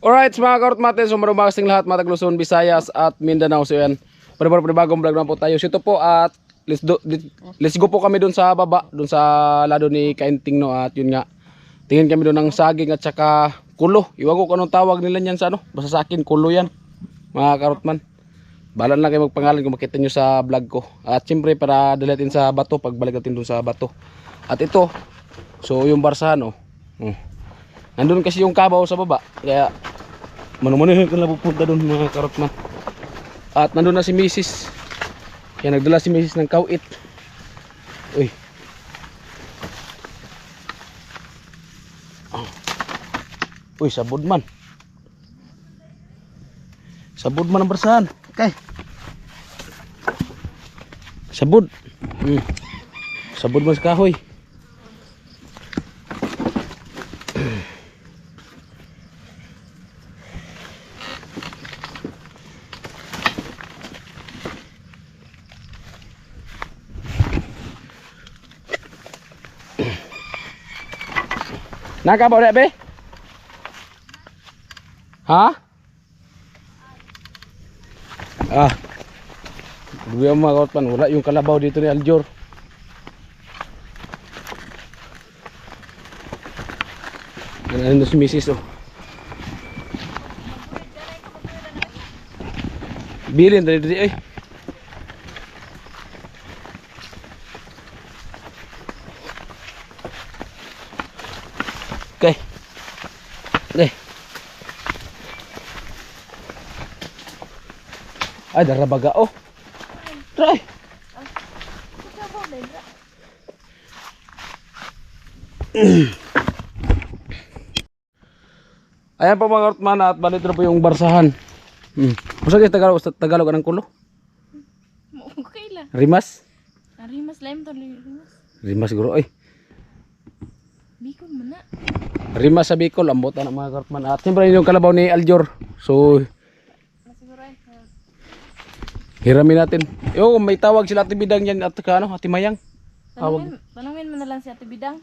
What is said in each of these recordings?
Alright, mga karotmate, sumarumagasing lahat, mga Luzon, Visayas at Mindanao. So yan, panibagong vlog na po tayo. So ito po at let's go po kami dun sa baba, dun sa lado ni Kainting, no. At yun nga, tingin kami dun ng saging at saka kulo. Iwan ko kung anong tawag nila yan sa ano, basta sa akin kulo yan, mga karotman. Balan lang kayo magpangalan kung makita nyo sa vlog ko. At siyempre para dalatin sa bato, pagbalik natin dun sa bato. At ito, so yung barsahan, oh. Nandun kasi yung kabaw sa baba, kaya manumanuhin ko na pupunta doon, mga karotman. At nandun na si Mrs. Kaya nagdala si Mrs. ng kawit. Uy. Uy, sabod man. Sabod man ang barsahan. Okay. Sabod. Sabod man sa kahoy. Nakabaw na be? Ha? Duwi ang mga kautpan, wala yung kalabaw dito ni Aljor. Ano si Mrs. oh. Bilin dari eh. Okay. Okay. Ay, darabaga oh. Try. Ayan po mga karotman, at balik na po yung barsahan. Masa kayo Tagalog anong kulo? Okay lang. Rimas? Rimas laim to rimas. Rimas siguro ay. Bikon man na. Rimas sa Bicol, ambutan ang mga karotman. At siyempre yung kalabaw ni Aljor. So Siguro ay. hiramin natin. Yo, may tawag sila Ate Bidang yan at ano, Ate Mayang. Tanungin mo na lang si Ate Bidang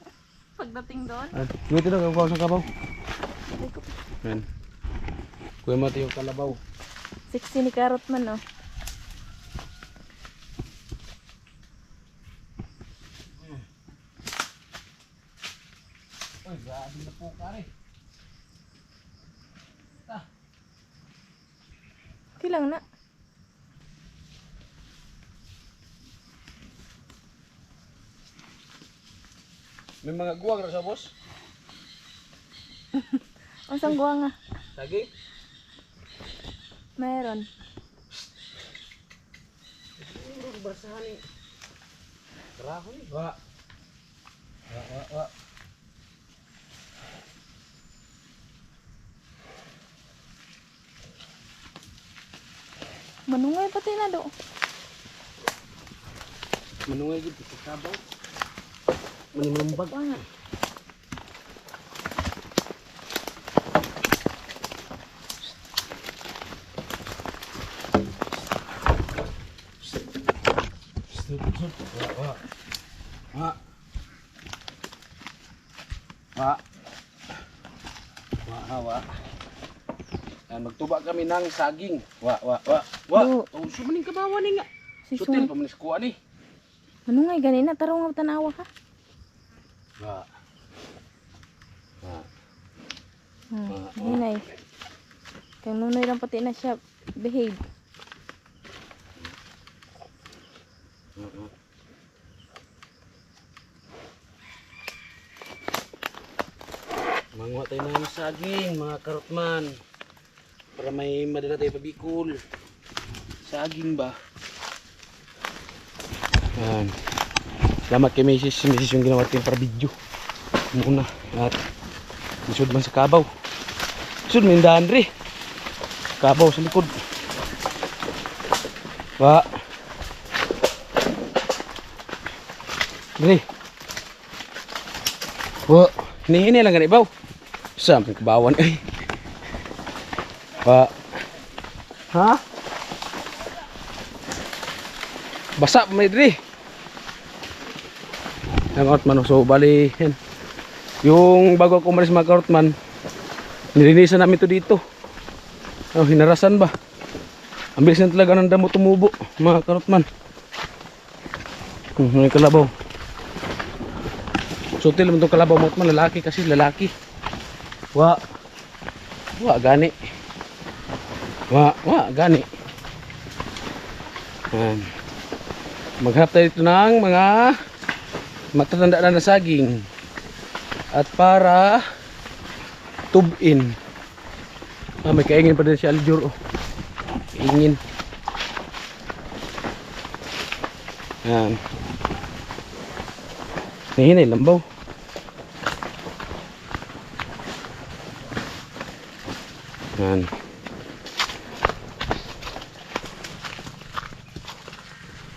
pagdating doon. Dito na kung sa kabaw. Yan. Kuya mati yung kalabaw. Sexy ni Karot man oh. Uy, grabe na po kare. Okay lang na. May mga guwag na sa boss. Unsang guwa nga? Saging. Meron. Basahan ni. Grabe ni. Wa. Wa. Manungay pati na do. Manungay gid sa kabaw. Manimumbag. Wa nga. Wa. Yan, magtuba kami ng saging. Wa. Oo. Oh, sumaning kabawan ni nga. Si Sutil Sun. pa manis kuha ni. Manungay gani na tarong nga tanawa ka. Wa. Hinay. Kay nunoy lang pati na siya behave. Manguha tayo ng saging, mga karotman. Para may madala tayo pa Bicol. Saging ba? Yan. Salamat kay Mrs. Mrs. yung ginawa natin para video. Muna. At isod man sa kabaw. Isod man yung daan rin. Kabaw sa likod. Wa. Dre. Wa. Hini lang ganit baw. Sampai kebawan eh. Pak. Hah? Basa pa may diri. Ang outman, so bali yan. Yung bago ako umalis mga outman, Nilinisan namin to dito. Oh, hinarasan ba? Ang bilis na talaga ng damo tumubo, mga karotman. May kalabaw. Sutil naman itong kalabaw mo, lalaki kasi, lalaki. Wa gani. Wa gani. Maghanap tayo dito ng mga matatanda na saging. At para tubin. May kaingin pa din si Aljur. Oh. Kaingin. Yan. Hinay lambaw. Yan.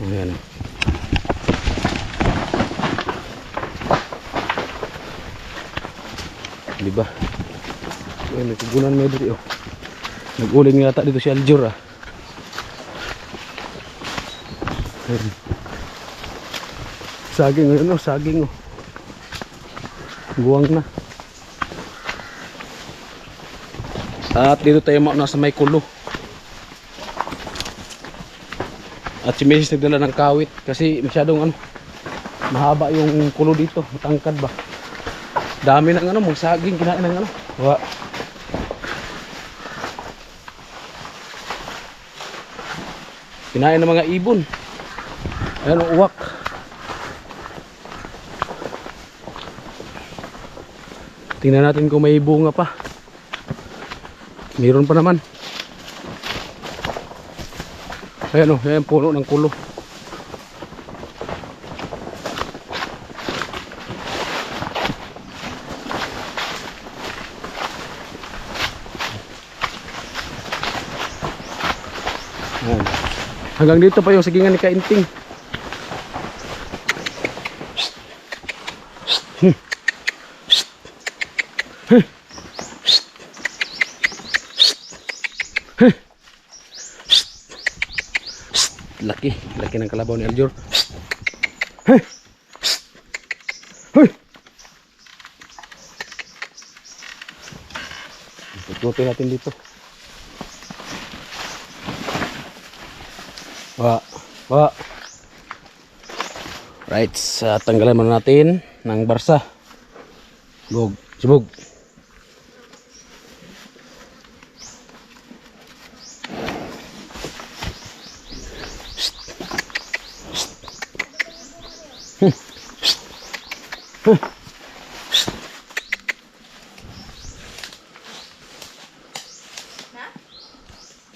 Ayan. Diba? Ayan, nagkugunan mo dito. Oh. Nag-uling yata dito si Aljur. Saging, ano, saging. Oh. Buwang na. At dito tayo nasa may kulo. At si Mrs. nagdala ng kawit kasi masyadong ano, mahaba yung kulo dito, matangkad ba. Dami ng ano, magsaging kinain ng ano. Wa. Kinain ng mga ibon. Ayan ang uwak. Tingnan natin kung may bunga pa. Meron pa naman. Ayan o, ayan puno ng kulo. Ayan. Hanggang dito pa yung sagingan ni Kainting. Laki ng kalabaw ni Aljur. Ikutin natin dito. Right, tanggalan muna natin ng barsa. Sibog.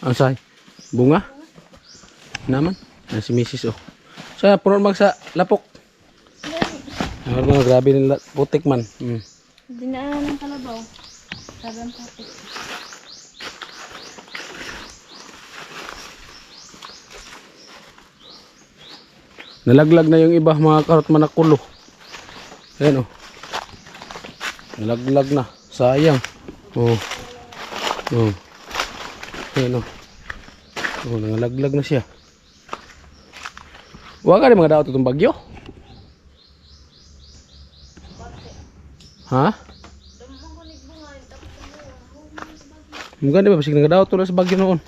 Ang say? Bunga? Naman? Si Mrs. Oh. Saya puno magsa lapok. Grabe nila putik man. Dinaan ng kalabaw. Sabi ang putik. Nalaglag na yung iba mga karot manakulo. Ayan oh. Nalaglag na. Sayang. Oh. Ayan oh. Nalaglag na siya. Huwag ka rin mga daot itong bagyo. Ha? Mga di ba? Pasig nagadaot tuloy sa bagyo noon.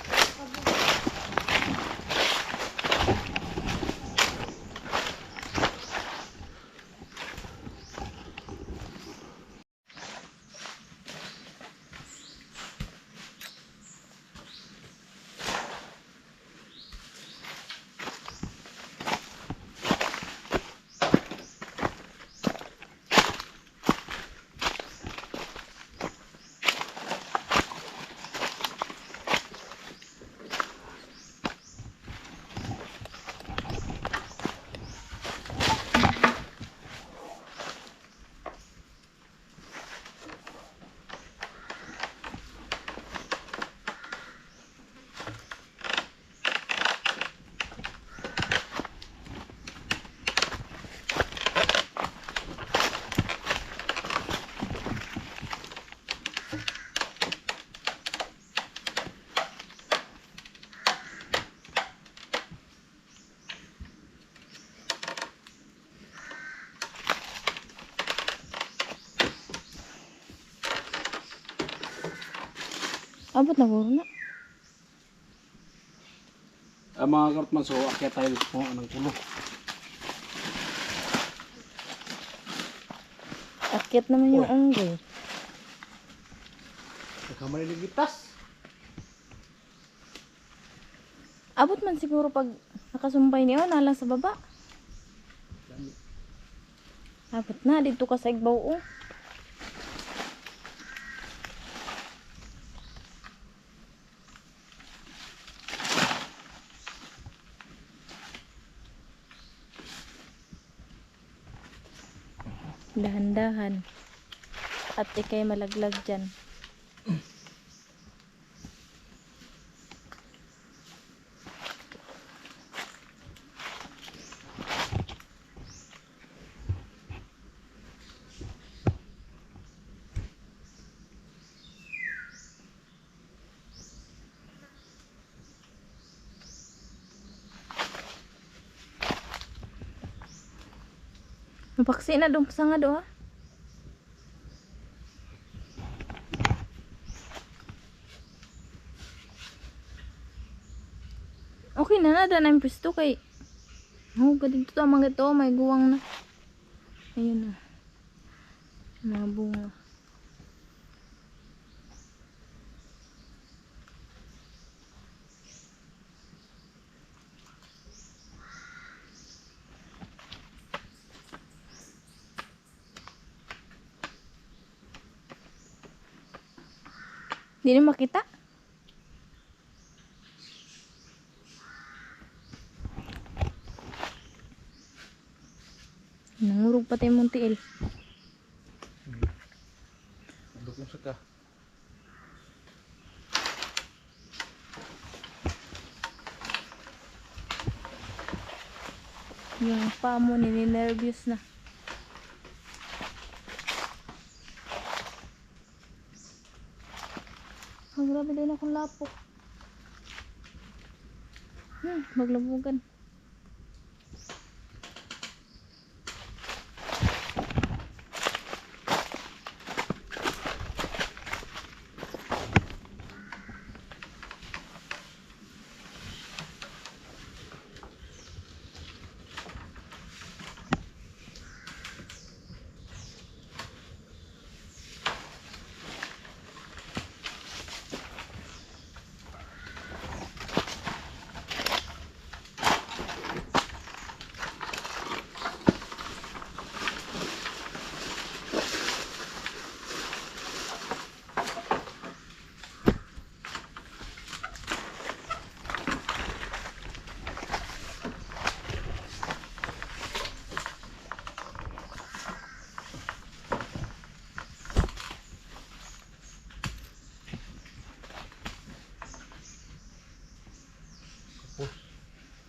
Abot na guro na. Mga kartman, so akyat tayo po ng kulo. Akyat naman yung unggoy. Kamay ng gitas. Abot man siguro pag nakasumpay niyo nala sa baba. Abot na dito ka sa igbaw oh. Dahan-dahan. At ikay malaglag dyan. Mapaksi na doon sa nga doon ha. Okay na nada na yung pisto kay gadito to mga ito may guwang na. Ayun na. Mga bunga. Hindi na makita. Nangurog pati mong tiil. Dukong sa ka. Yung paa mo nininervyos na. Grabe din akong lapok. Maglabugan.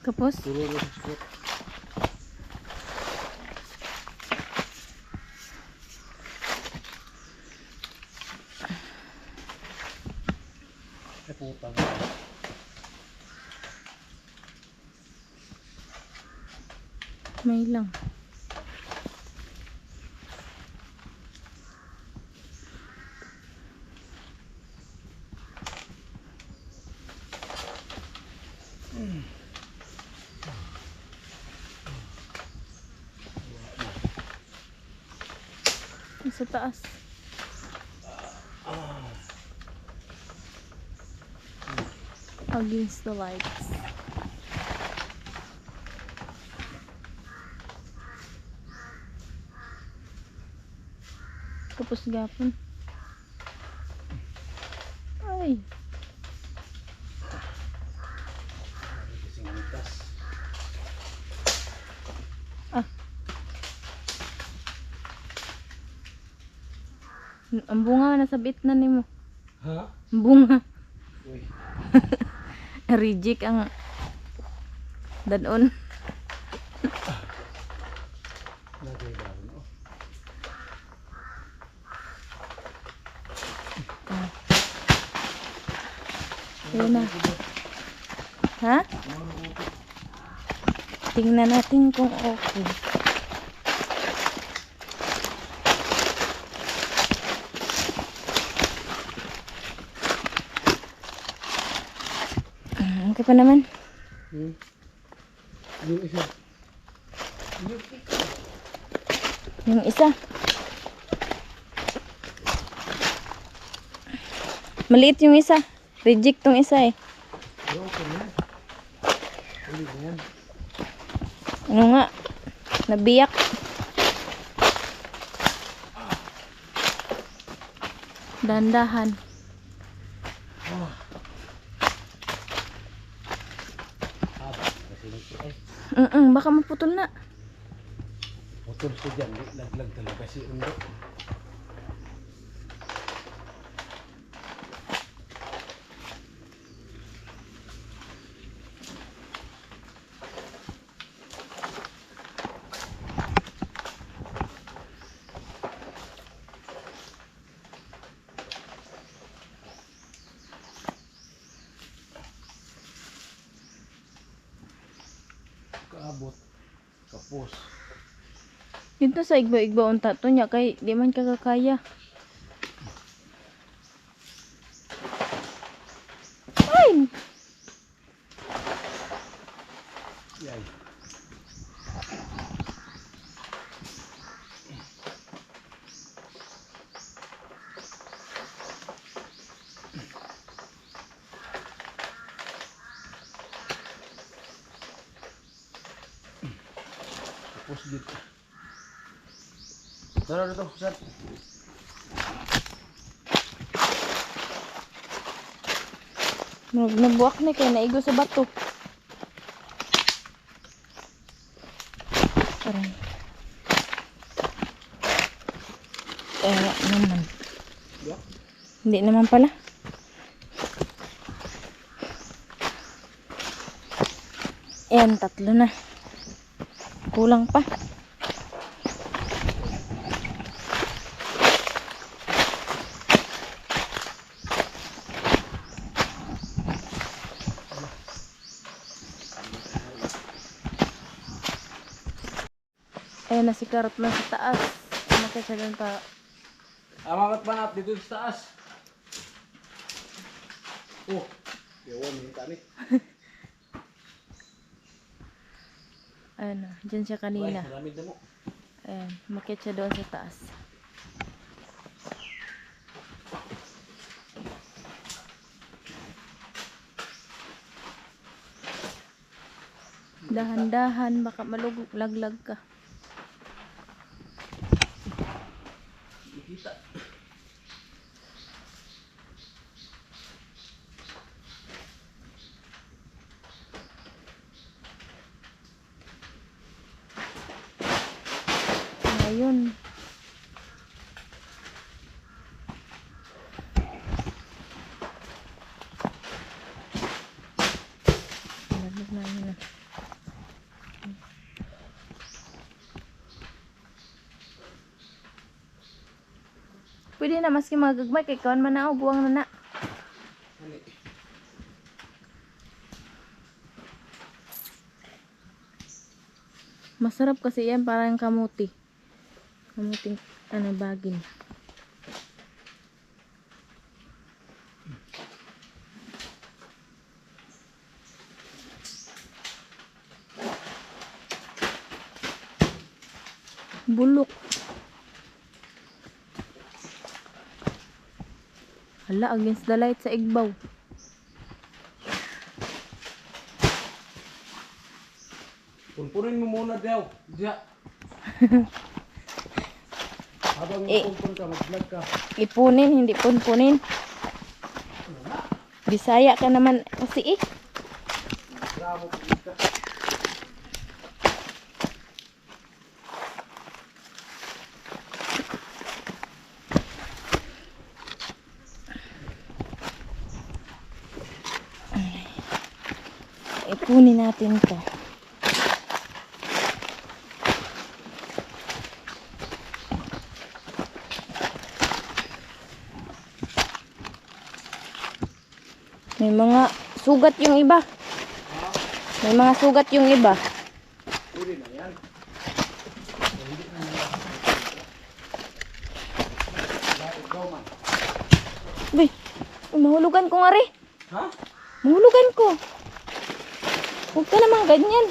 Kapos? Turun sa spot. Putang. May lang. Sa taas. Against the lights. Tapos gapon. Ay. Ang bunga nasabit na nimo. Ha? Ang bunga. Uy. Reject ang danon. Lagay ba no? Ayun na. Ha? Tingnan natin kung okay. Okay pa naman. Yung isa. Yung isa. Maliit yung isa. Reject tong isa eh. Ano nga? Nabiyak. Dandahan. Baka maputol na. Putol siya dyan. Laglag talaga si Undo. Kaabot. Kapos. Dito sa igba-igba unta to niya kay di man kakakaya. Ay! Yan. Kapos dito. Tara dito, sir. Nabuwak na kay naigo sa bato. Aray. Naman. Hindi naman pala. Ayan, 3 na. Kulang pa. Ayan na si Karot na sa taas. Umakit siya doon pa. Amangat panap dito sa taas. Oh, yawan yung tani. Ayan na, dyan siya kanina. Ay, maraming damo. Ayan, umakit siya doon sa taas. Dahan-dahan, baka malaglag ka. Kita. Ayun. Laglag na yun na. Pwede na maski magagmay kay kawan man na buwang na na. Masarap kasi yan parang kamuti. Kamuting ano bagin. Bulok. Hala, against the light sa igbaw. Punpunin mo muna daw. Diya. Habang pumpun ka, mag-vlog ka. Ipunin, hindi punpunin. Bisaya ka naman kasi eh. Bravo, pagkita. Ipunin natin to. May mga sugat yung iba. May mga sugat yung iba. Pwede na yan. Uy, mahulugan ko nga rin. Ha? Mahulugan ko. Huwag ka naman ganyan.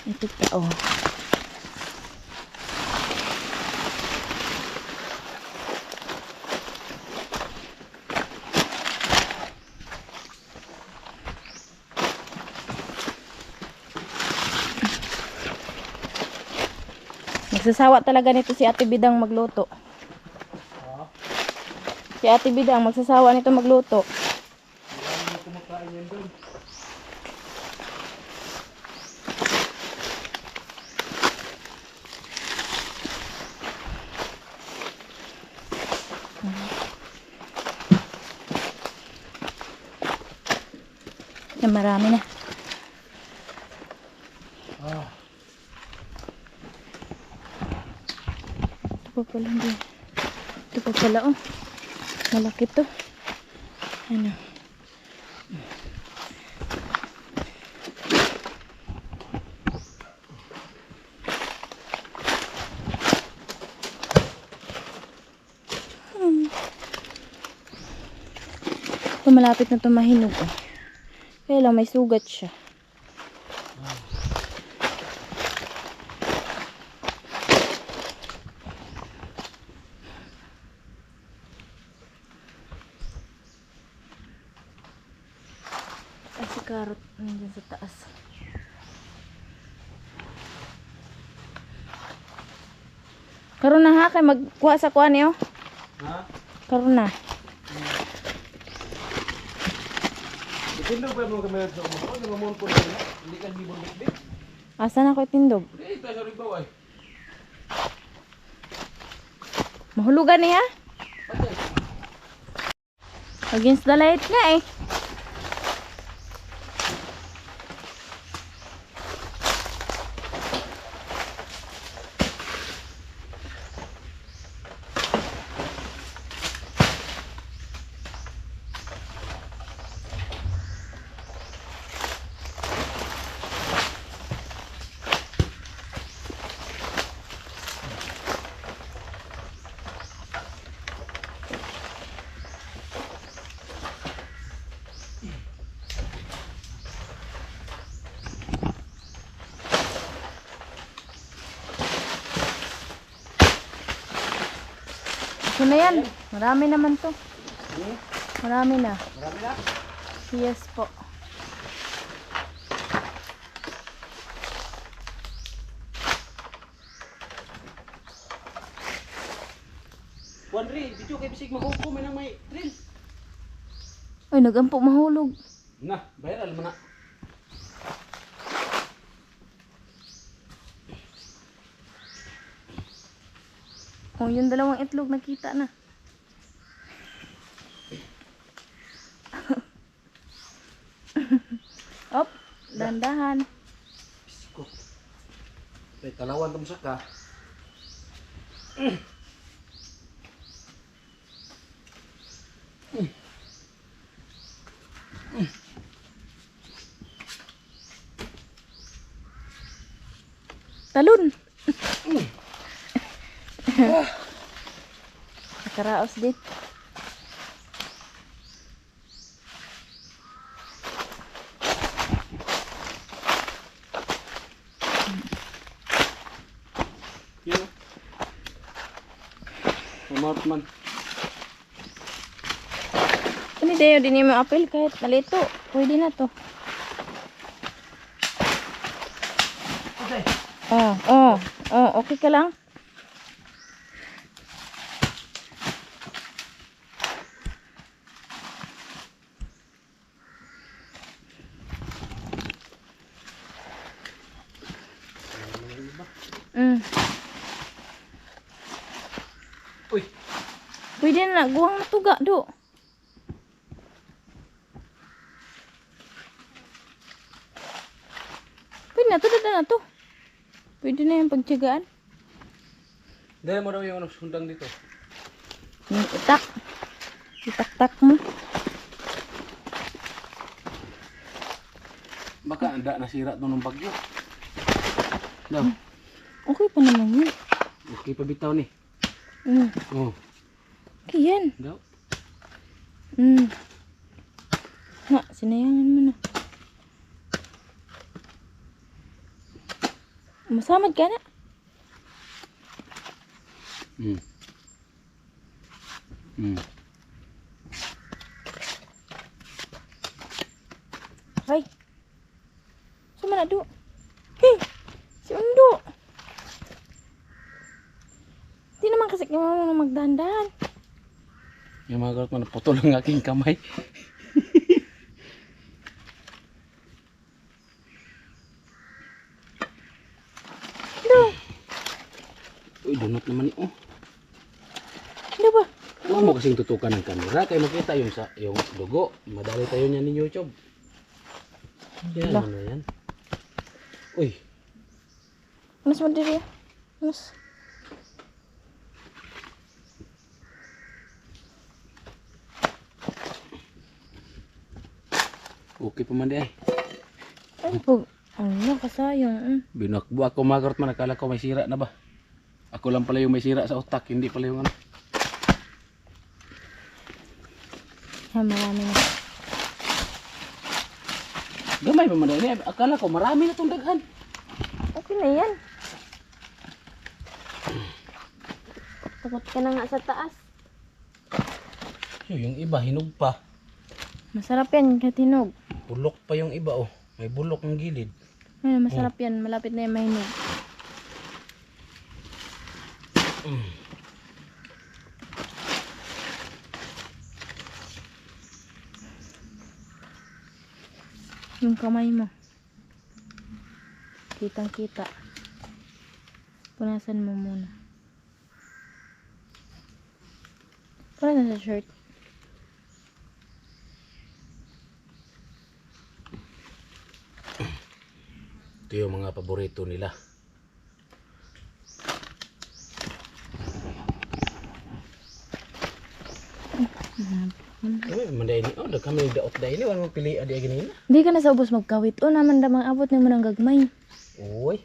Ito ka, oh. Nagsasawa talaga nito si Ate Bidang magluto. Si Ate Bidang magsasawa nito magluto. Yan, marami na. Ito pa pala, hindi. Ito pa pala, oh. Malaki to. Ano? Ito, malapit na ito mahinog, oh. Kaya lang may sugat siya. Si carrot nandiyan sa taas. Karon na ha, kay magkuha sa kuha niyo. Ha? Karon na. Tindog ba mo kami sa mga ano mo po na hindi ka libon bit. Asa na ko tindog? Eh, tayo sa ribaw ay. Mahulugan niya. Against the light nga eh. Ito na yan. Marami naman to. Marami na. Marami na. Yes po. Wanri, video kay bisig mahukom man may drill. Ay, nagampo mahulog. Na, viral man na. Oh, yung dalawang itlog nakita na. Op, dandahan. Bisko. Tay talawan tong saka. Talon. Nakaraos din. Yan. Mamart man. Ano dayo din yung apel kahit malito. Pwede na to. Okay. Okay ka lang. Uy, Pwede na, guwang na tuga, do. Pwede na to, dada na to. Pwede na yung pagtiyagaan. dahil mo daw yung ano sundang dito. Yung itak. Itak-tak mo. Baka anda nasira to ng bagyo. Daw. Okay pa naman yun. Okay pa bitaw ni. Okay yan. Daw. Na, sinayangan mo na. Masamad ka na. Hmm. Hmm. Ay. Sama na do. Hey, si Undo. Di naman kasi kaya magdandan. Yung mga karot man, naputol ang aking kamay. Do. Uy, dunot naman oh. Do ba? Huwag mo kasing tutukan ng camera kaya makita yung dugo. Madali tayo niyan ni YouTube. Yan Hala. ano yan. Uy, Mas mo diri. Mas. okay pa man di ay. Ay, pag. Ano, kasayang. Binakbo ako mga karot man, akala ko may sira na ba? Ako lang pala yung may sira sa utak, hindi pala yung ano. Ha, marami na. Gamay pa man di ay. Akala ko marami na itong daghan. Okay na yan. Takot ka na nga sa taas. Yung iba, hinog pa. Masarap yan, katinog. Bulok pa yung iba oh. May bulok ng gilid. Ay, masarap yan. Malapit na yung mahinog. Yung kamay mo. Kitang kita. Punasan mo muna. Punasan sa shirt. Ito yung mga paborito nila. Kami manday ni oh, kami daot dai ni wala pili adi ganina. Di ka na sa ubos magkawit. O naman damang abot na mo ng gagmay. Uy.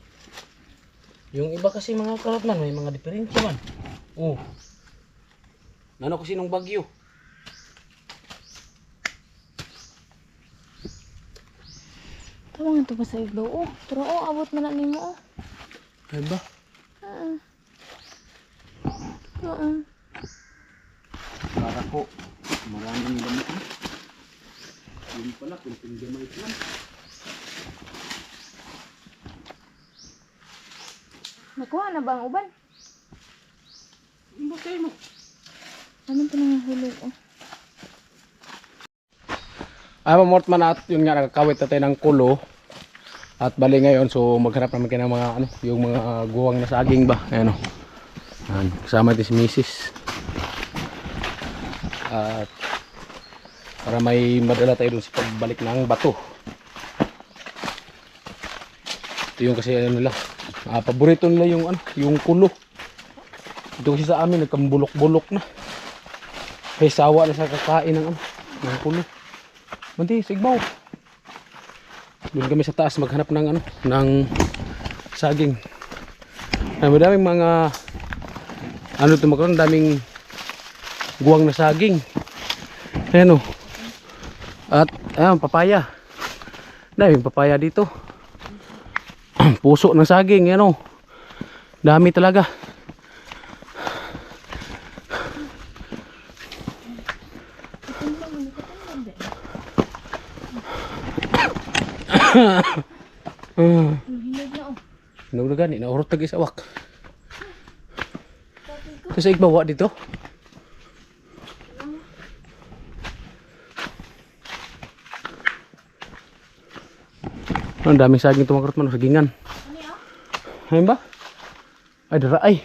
Yung iba kasi mga karot man may mga diferensya man. Oh. Nano kasi nung bagyo. Tawang ito pa sa iglaw. Oh, pero abot na na nimo. Ay ba? Oo. Para ko maraming damit na. Yun pala kunting gamay lang. Nakuha na ba ang uban? Ano ba kayo mo? Anong ito nang hulog? Oh. Ay mamort man at yun nga nakakawit na tayo ng kulo. At bali ngayon so magharap naman kayo ng mga ano, yung mga guwang na saging ba. Ayan o. Ayan, kasama din si Mrs. At para may madala tayo dun sa pagbalik ng bato. Ito yung kasi ano nila. Paborito nila yung ano, yung kulo. Ito kasi sa amin nagkambulok-bulok na. Kaya sawa na sa kakain ng ano, ng kulo. Mandi, sigbaw. Doon kami sa taas maghanap ng ano, ng saging. Ay, madaming mga ano ito magkaroon, daming guwang na saging. Ayan o. At ayan, papaya. Daming papaya dito. Puso ng saging, ayan o. Dami talaga. Hinog na oh. Hinog na gani, naurot tagi sa wak. Ito sa igbawa dito. Ang daming saging tumakarot man, sagingan. Ayun ba? Ay, dara ay.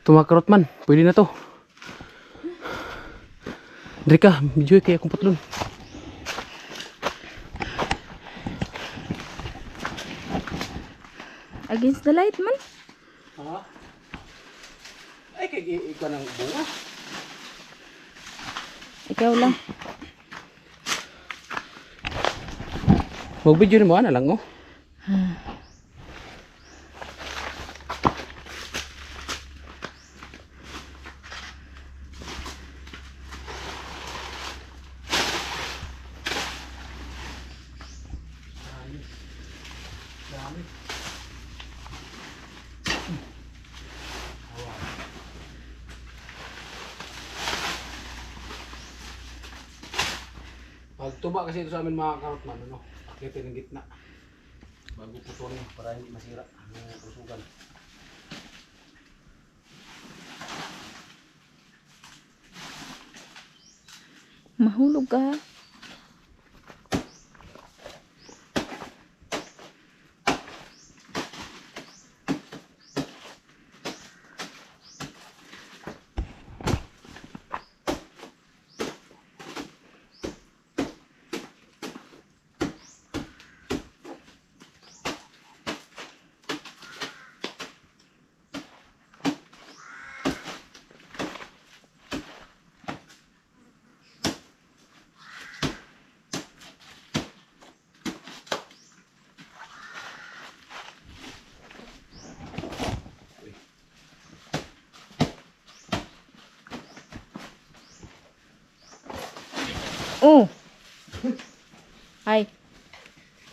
Tumakarot man, pwede na to. Dari ka, medyo kaya akong patlon. Against the light man. Ha? Ay, kaya ikaw ng bunga. Ikaw lang. Mag-video na mo, na lang oh. Pag tuba kasi ito sa amin mga karot man, ano, akitin ng gitna. Bago putunin para hindi masira ang kusugan. Mahulog ka. Oh. Ay.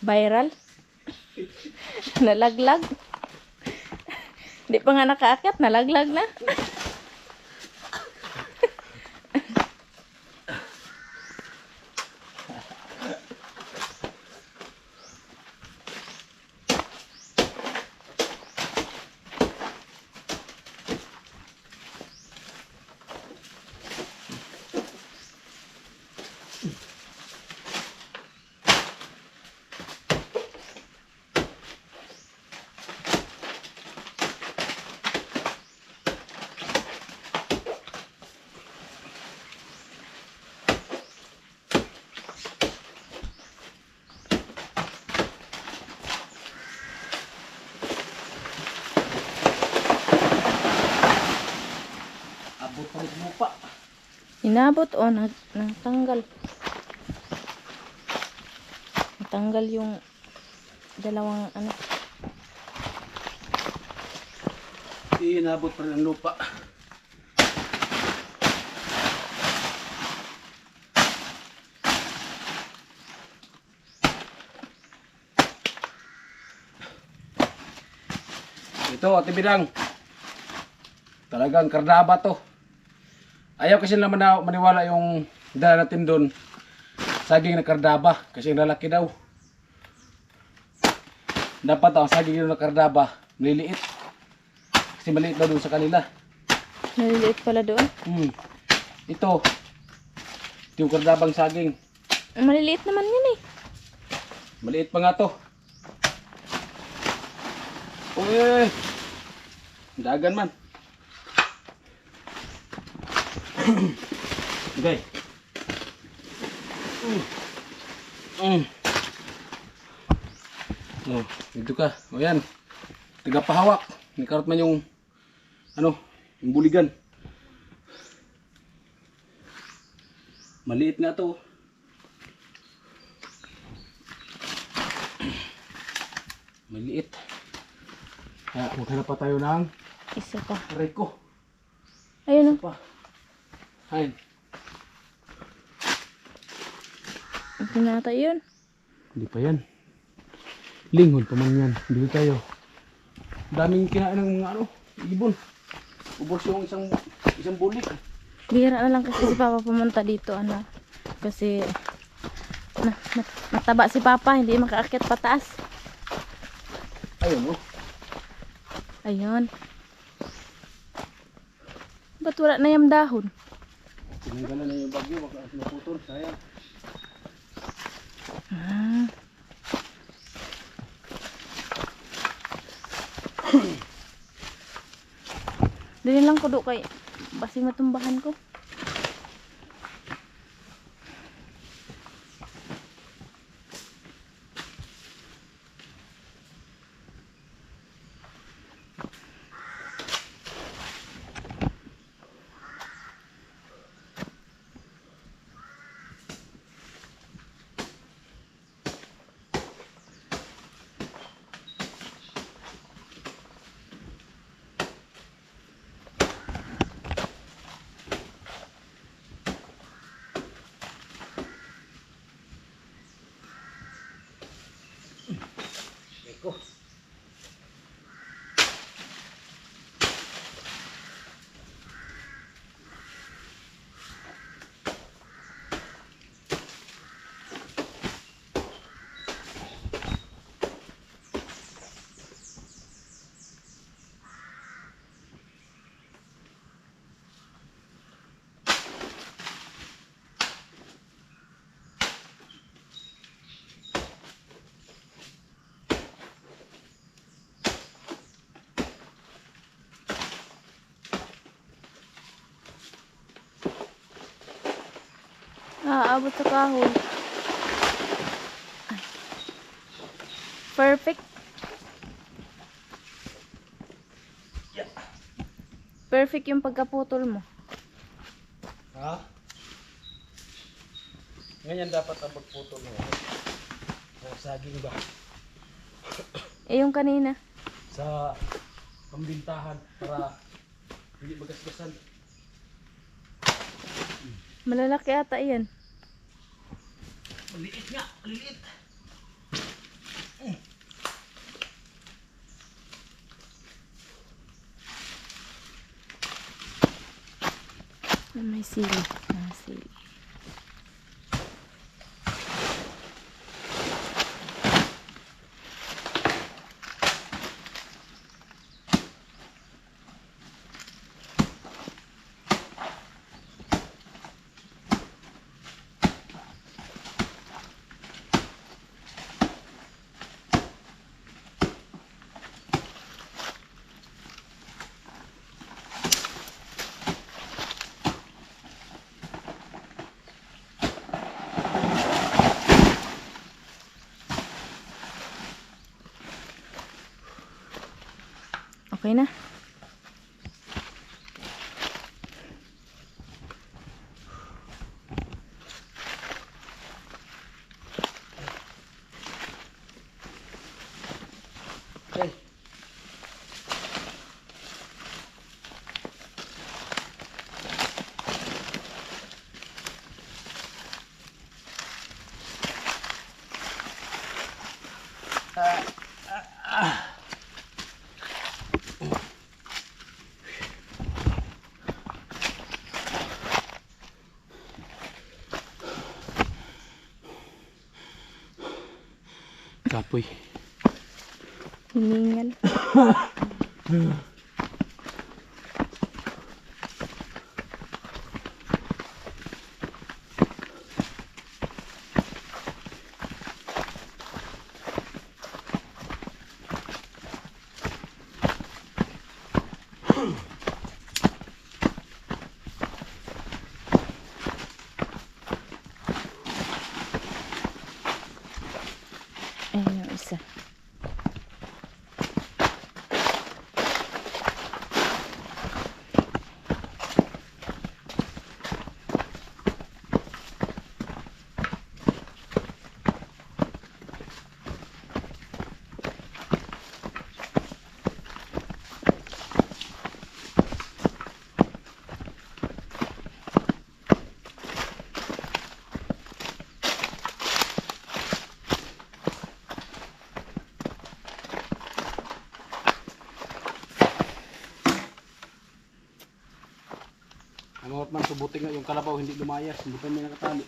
Viral. Nalaglag. Di pa nga nakaakyat, nalaglag na. Abot pa rin lupa. Inabot o natanggal. Natanggal yung dalawang ano. Inabot pa rin ang lupa. Ito, Ate Bidang. Talagang kardaba to. Ayaw kasi naman na maniwala yung dala natin doon. Saging na kardaba. Kasi ang lalaki daw. Dapat ang saging na kardaba, maliliit. Kasi maliit daw doon sa kanila. Naliliit pala doon. Ito yung kardabang saging. Maliliit naman yun eh. Maliit pa nga to. Uy! Dagan man. Okay. Oh, dito ka. O yan. Tagapahawak. Nikarot man yung ano, yung buligan. Maliit nga to. Maliit. Kaya maghanap pa tayo ng Isa pa. reko. Ayun o. Pa. Ayun. Ito na ata yun. Hindi pa yan. Linghod pa man yan. Dito tayo. Daming kinain ng mga ano, ibon. Ubos yung isang bulik. Bihira na lang kasi si Papa pumunta dito, ano. Kasi mataba si Papa, hindi makaakyat pataas. Ayun oh. Ayun. Ba't wala na yung dahon? Tinanggalan na yung bagyo, baka naputol, sayang. Ah. Dili lang ko do kay basi matumbahan ko. Eko. aabot sa kahoy. Ay. Perfect. Perfect yung pagkaputol mo. Ha? Ganyan dapat ang pagputol mo. Saging ba? Eh yung kanina. Sa pambintahan para hindi magasgasan. Malalaki ata yan. Maliit nga, maliit. May sili. Ah, sili. Okay na. Okay. Kapoy. Hiningal. Ayun yung isa. Ano man subutin nga yung kalabaw hindi lumayas, hindi pa may nakatali.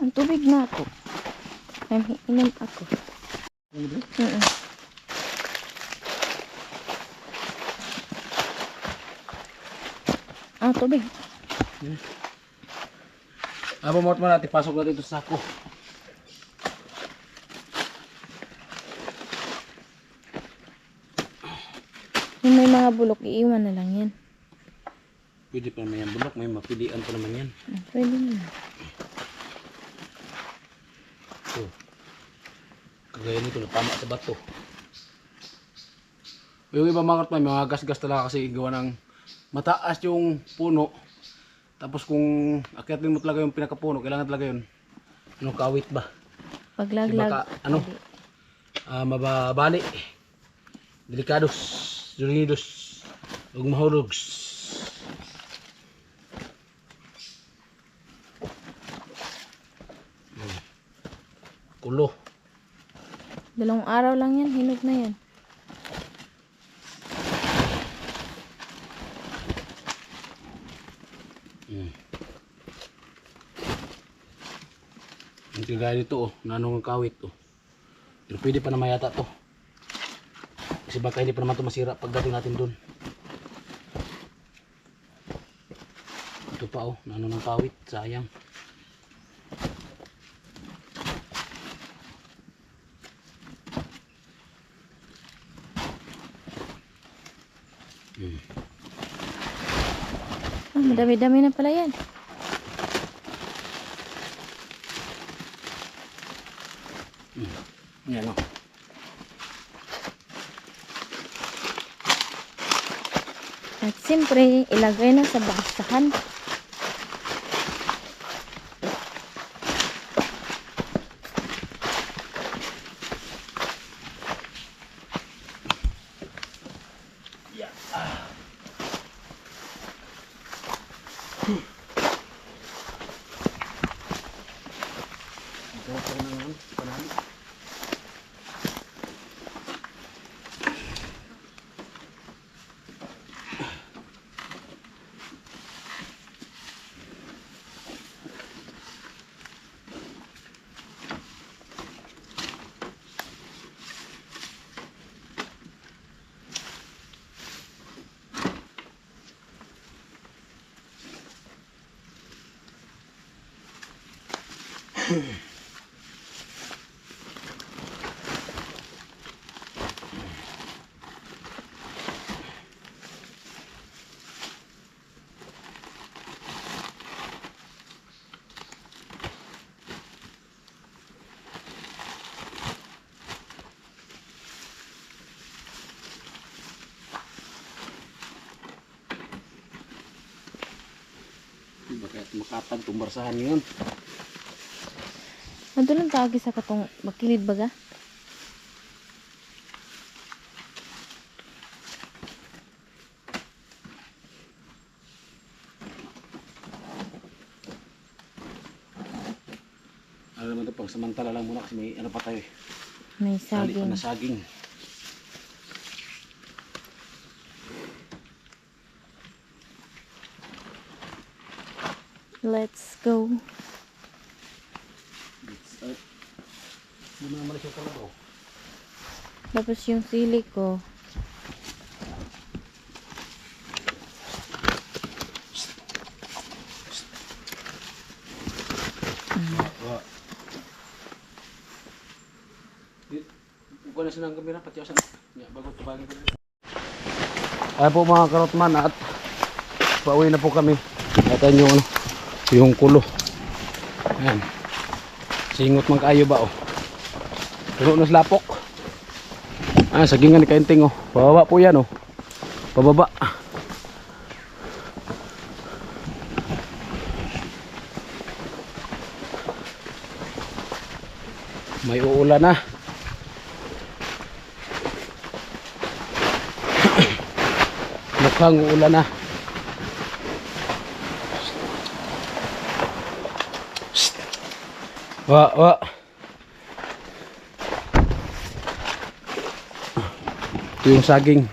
Ang tubig na ako. Ay, inom ako. Ang tubig. Abamot mo natin, pasok natin ito sa sako. Yung may mga bulok, iiwan na lang yan. Pwede pa naman yan bulok, may mapilian pa naman yan. Pwede na. So, kagaya nito, natama sa bato. Yung iba mga gas-gas talaga kasi gawa ng mataas yung puno. Tapos kung akyatin mo talaga yung pinakapuno, kailangan talaga yun. Ano, kawit ba? Paglaglag. Baka, ano, mababali. Delikados, duridos, huwag mahulogs. Kulo. 2 araw lang yan, hinog na yan. Ang tigay dito, nanong kawit to. Pero pwede pa naman yata to. Kasi baka hindi pa naman to masira pagdating natin dun. Ito pa oh, ano ng pawit, sayang. Madami-dami na pala yan. Yan oh. At siyempre, ilagay na sa basahan. Bakit makatag tumbarsahan ngayon? Madulang tagi sa katong makilid baga. Ano naman ito, pang samantala lang muna kasi may ano pa tayo eh. May Tali pa saging. na saging. Let's go. Hindi mo naman siya talaga oh. Tapos yung sili ko. Bukan na silang kamera, patiyasan. Bago tubagin ko. Ay po mga karotman at pauwi na po kami. Natin yung ano, yung kulo. Ayan. Singot man kayo ba oh. Puno na slapok. Ah, sagingan ni Kainting oh. Pababa po yan oh. Pababa. May uulan na. Mukhang uulan na. Wa. Ito yung saging.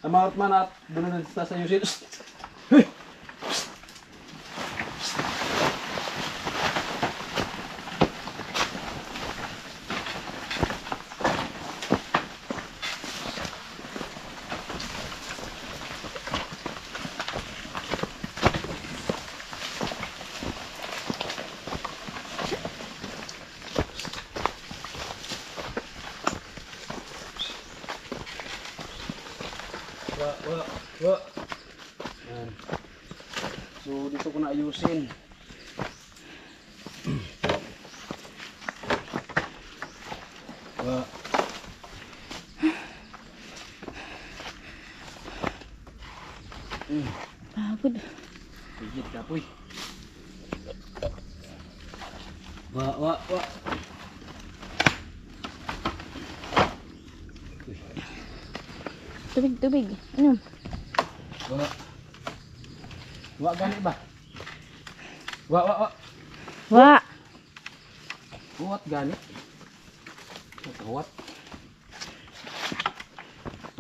Mga man at doon na sa yusin. Wa. Yan. So dito ko na ayusin. Wa. Pagod. Pigit ka poy. Wa. Tubig. Ano? Wa gani ba? Wa. Wa. What gani? What?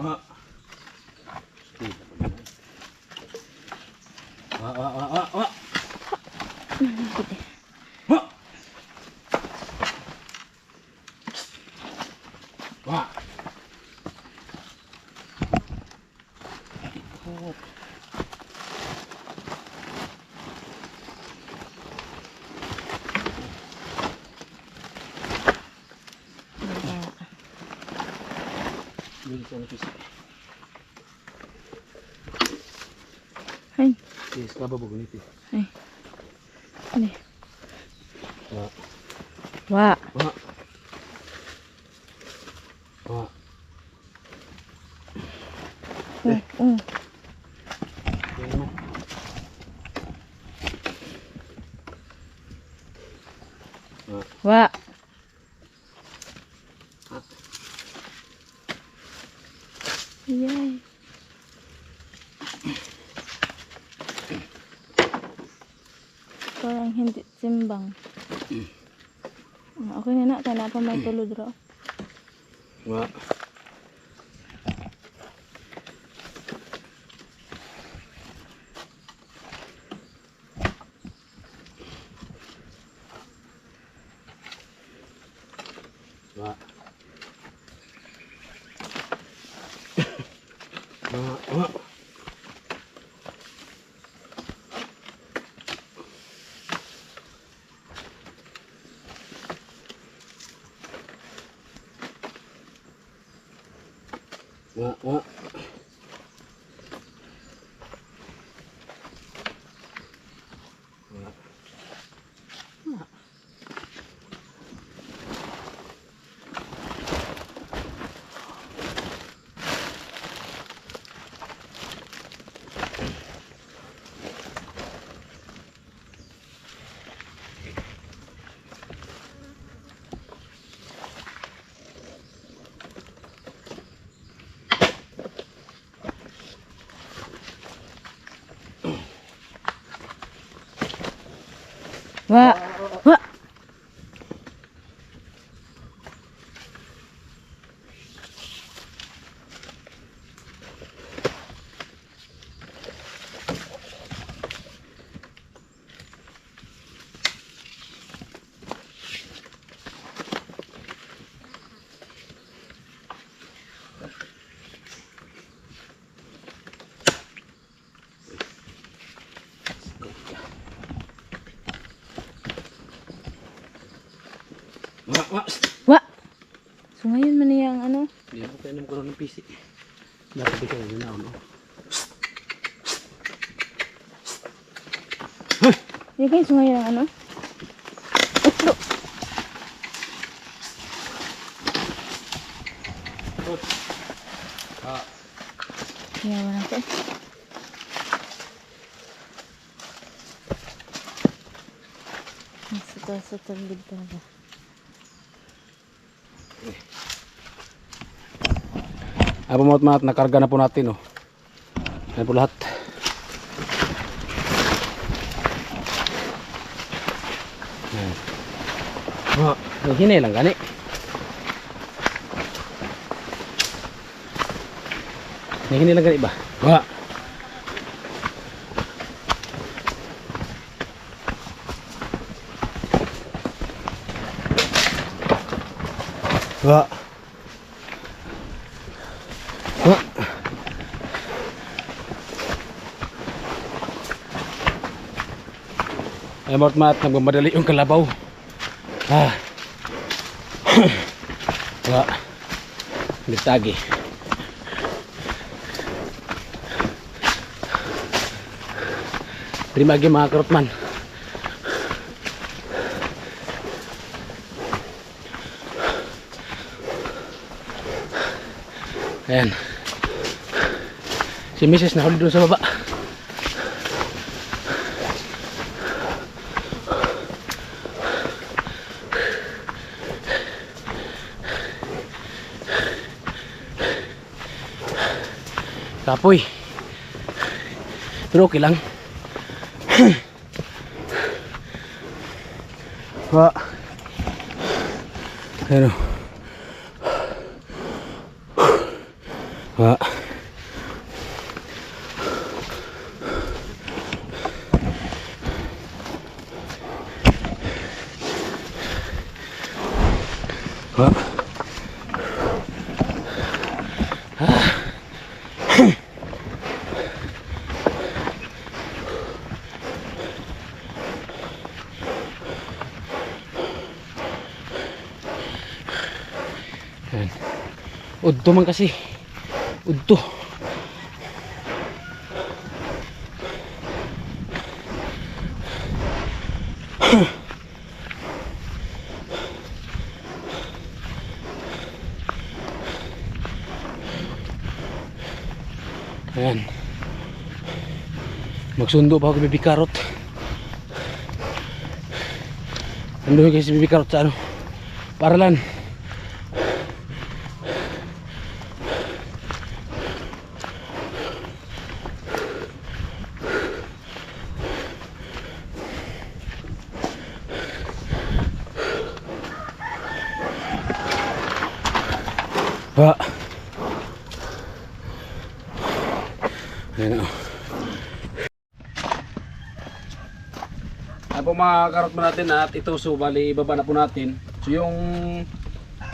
Wa. Wa. Wa. Dito sa nipis. Ay. Yes, kababog nito. Ay. Ini. Wa. Wa. Wa. Wa. Oh. Yan naman. Wa. Yay. Parang hindi simbang. Okay na kaya na pa may tulod raw. Wa. Wa. Wa. Wa. Wa. Wa. Wa. Wa. So ngayon man niya ang ano? Hindi ako kaya naman ko ng PC. Dapat di kayo na ano. Yung kayo so ngayon ang ano? Utlo. Yawan ako. Sa talib talaga. Abo mo at nakarga na po natin oh. Yan po lahat. Yan. Oh, hinay lang gani. Hinay lang gani ba? Wa. Wa. Wa. Ay mat nagmamadali yung kalabaw. Wa. Ditagi. Terima kasih mga karotman. Ayan. Si Mrs. nahuli doon sa baba. Kapoy. Pero okay lang. Wa. Ayan o. Wa. Wa. Ayan. Udto man kasi. Udto. Ayan. Magsundo pa ako kay Bibi Karot. Anduhin kayo si Bibi Karot sa ano? Paralan. Ha. Ayan o. Ayan po mga karot mo natin at ito so bali ibaba na po natin. So yung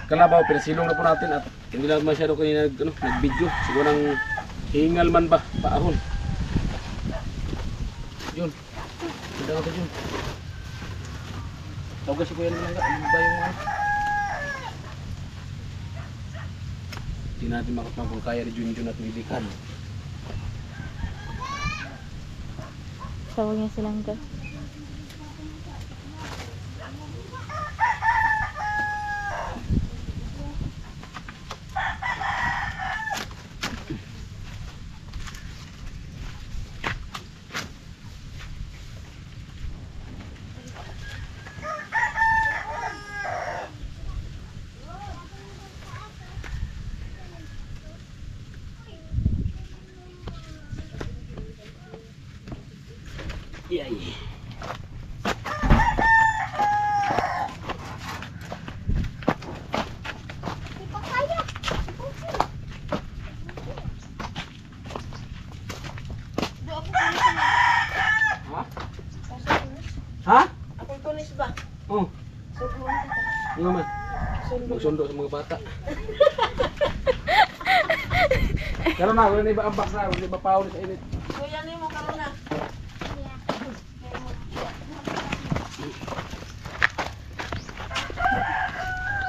kalabaw pinasilong na po natin at hindi lang masyado kanina nag-video. Siguro nang hingal man ba paahon. Yun. Ganda natin yun. Tawag si Kuya lang ano ba yung mga hindi natin makatawag kung kaya ni Junjun at Milikan. Tawag niya silang ka. Yay. Ha? Ako tunis ba? Oh, Subuhan kita. ano naman? Magsundo sa mga bata. Pero na, wala na iba ang box na, wala na iba pauli sa init. Kuya ni mo karon na.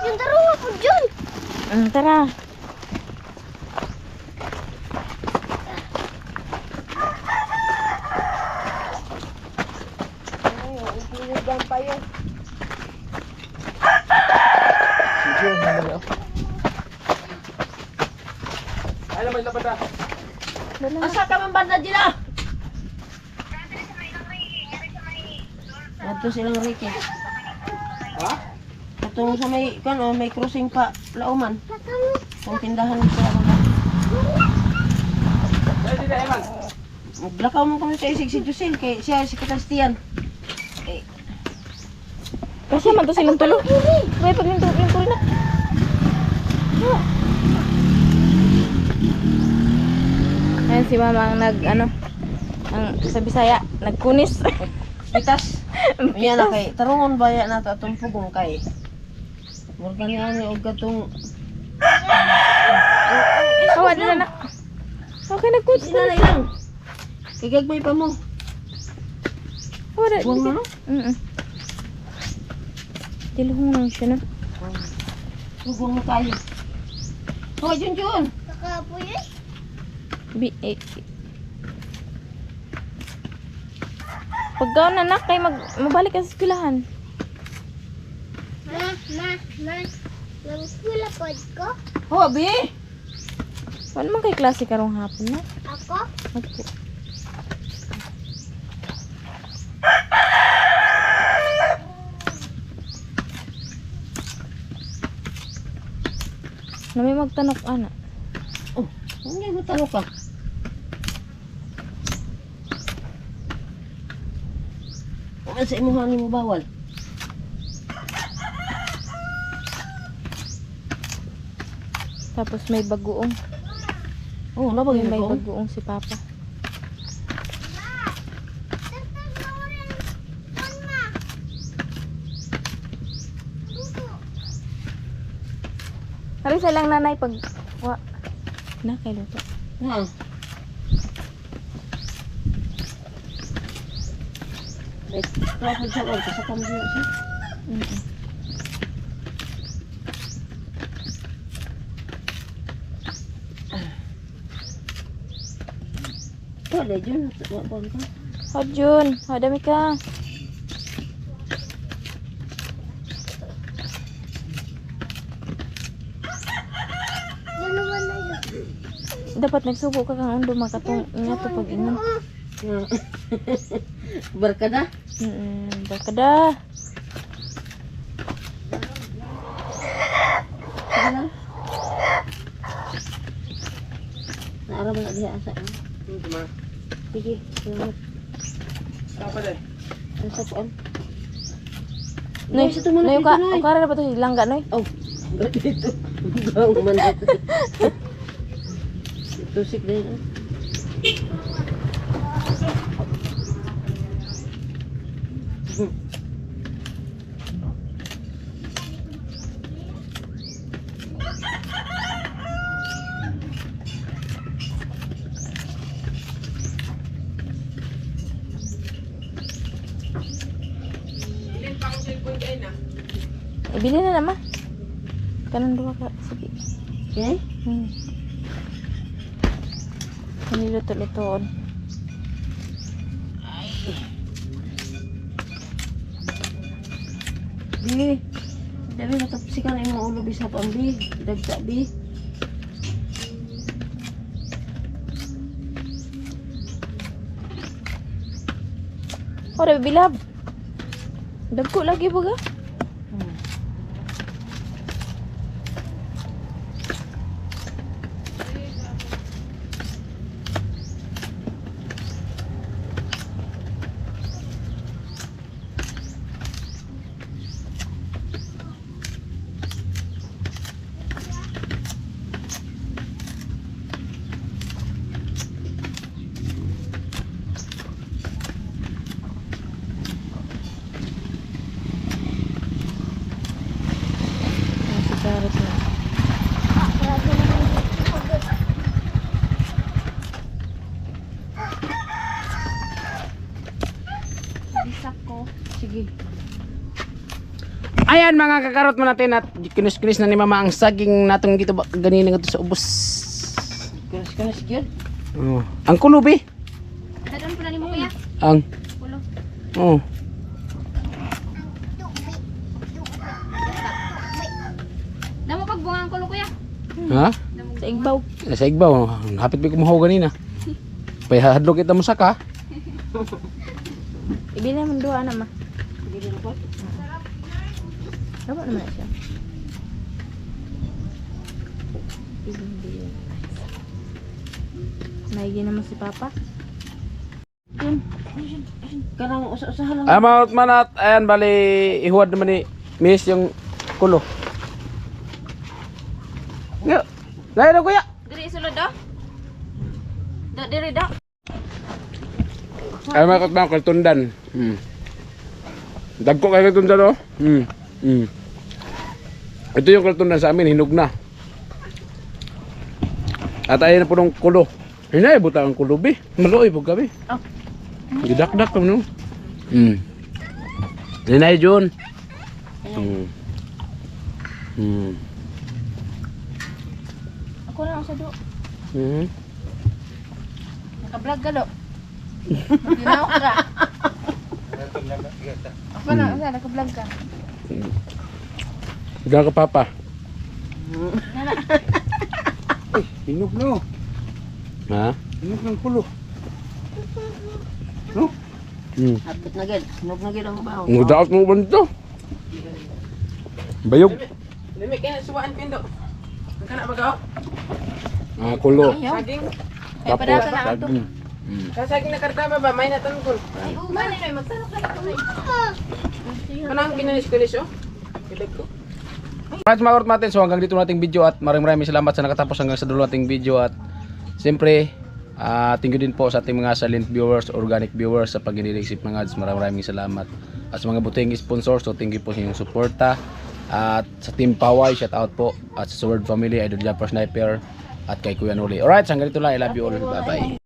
Yung darawa po dyan! Tara. Ay, upugan pa yun. Sige, ano na. Ay naman lapad na. Asa ka man banda dila? Ato silang Ricky. Ha? Atong sa may may crossing pa lauman. Kung tindahan ko ako. Ay, di na, Eman. Maglakaw mo kami sa isig si Jusil kay siya si Katastian. Eh, Kasi man to silang tulo. May paglinturin na. Ayan si mama ang ang sa Bisaya, nagkunis. pitas. Yan na kay tarungon baya nato atong pugong kay. Murga niya ni og katong Kawa din anak. Okay, nagkunis sila na ilang. Kigagmay pa mo. Kawa din. Buwang na no? Tiluhong lang siya na. Pugong mo tayo. Oh, Junjun. Pagkaon na nak, kay mabalik ka sa eskwelahan. Nang-eskwela po ko? Oh, bi. Wala man kay klase karong hapon na. Ako? Magpo. Na may magtanok ana. Oh, hindi mo talo ka. Ano sa imuhan mo bawal? Tapos may bagoong. Oh, nabagay May mo. bagoong si Papa. Harisa lang nanay pag na kay luto. Ha. Wait, tapos sa oras sa kamay siya. Wala dyan. Wala ka. Oh, Jun. Oh, dami ka. Dapat nagsubo ka kang undo makatong nga to pag ingon. Barkada. Barkada. Sige lang. Naarap na diha asa. Sige. Salamat. Apa deh? Nasa puan. Noy, Sa tumanap noy dito, ka, Noy. ukara na ba to langga noy? Oh, dito. Gaw man dito. Tusik din. Ibili na naman. Kanan dua ka. Sige. Okay? Niluto-lutoon. Bi. Dali matapsikan ang ulo bisa pa bi. Dagsa bi. Oh, dabi bilab. Dagko lagi baga. Si Carrot na. Bisak ko. Sige. Ayan mga kakarot mo natin at kinis-kinis na ni mama ang saging natong gito ba ganina nga to sa ubos. Kunis-kunis gyud. Oh. Ang kulubi. Dadon ko na ni mo kuya. Ang. Kulo. Oh. Damo pagbunga ang kulo kuya. Ha? Sa igbaw. Sa igbaw. Hapit bi kumuhaw ganina. Payahadlok kita mo saka. Ibili naman duha na ma. Sige din po. Tama naman siya. Ibili. Naigi naman si Papa. Yun. Karang usa-usahan lang. Amount manat. Ayan bali ihuwad naman ni Miss yung kulo. Nga. Gaya na kuya. Diri sulod do. Diri do. Ay mga katbang kaltundan. Dagko kay kaltundan oh. Ito yung kaltundan sa amin, hinog na. At ayun na po ng kulo. Hinay, buta ang kulo bi. Maluoy po kami. Oh. Gidak-dak kami no. Hinay John. Ako na sa do. Mm. Naka-vlog ka do. Ginaw ka. Ako na sa naka-vlog ka. Diyan ka papa. Nana. Hinog no. Ha? Hinog ng kulo. No? Hapit na gid. Sunog na gid ang bawo. Ngudaot mo ba nito? Bayog. Limi kaya suwaan pindo. Ang kana baga. Ah, kulo. Saging. Ay para ka na ato. Saging. Kasaging na kartaba ba may natangkol. Ay, umani na magtanong ka na ko. Kanang kinanis-kinis oh. Kidag ko. Alright mga kurot natin, so hanggang dito nating video at maraming salamat sa nakatapos hanggang sa dulo nating video at siyempre thank you din po sa ating mga silent viewers, organic viewers sa pag-inilisip mga ads, maraming salamat at sa mga buting sponsors, so thank you po sa inyong suporta at sa Team Paway, shout out po at sa Sword Family, Idol Jumper Sniper at kay Kuya Noli. Alright, hanggang dito lang, I love you all, bye bye.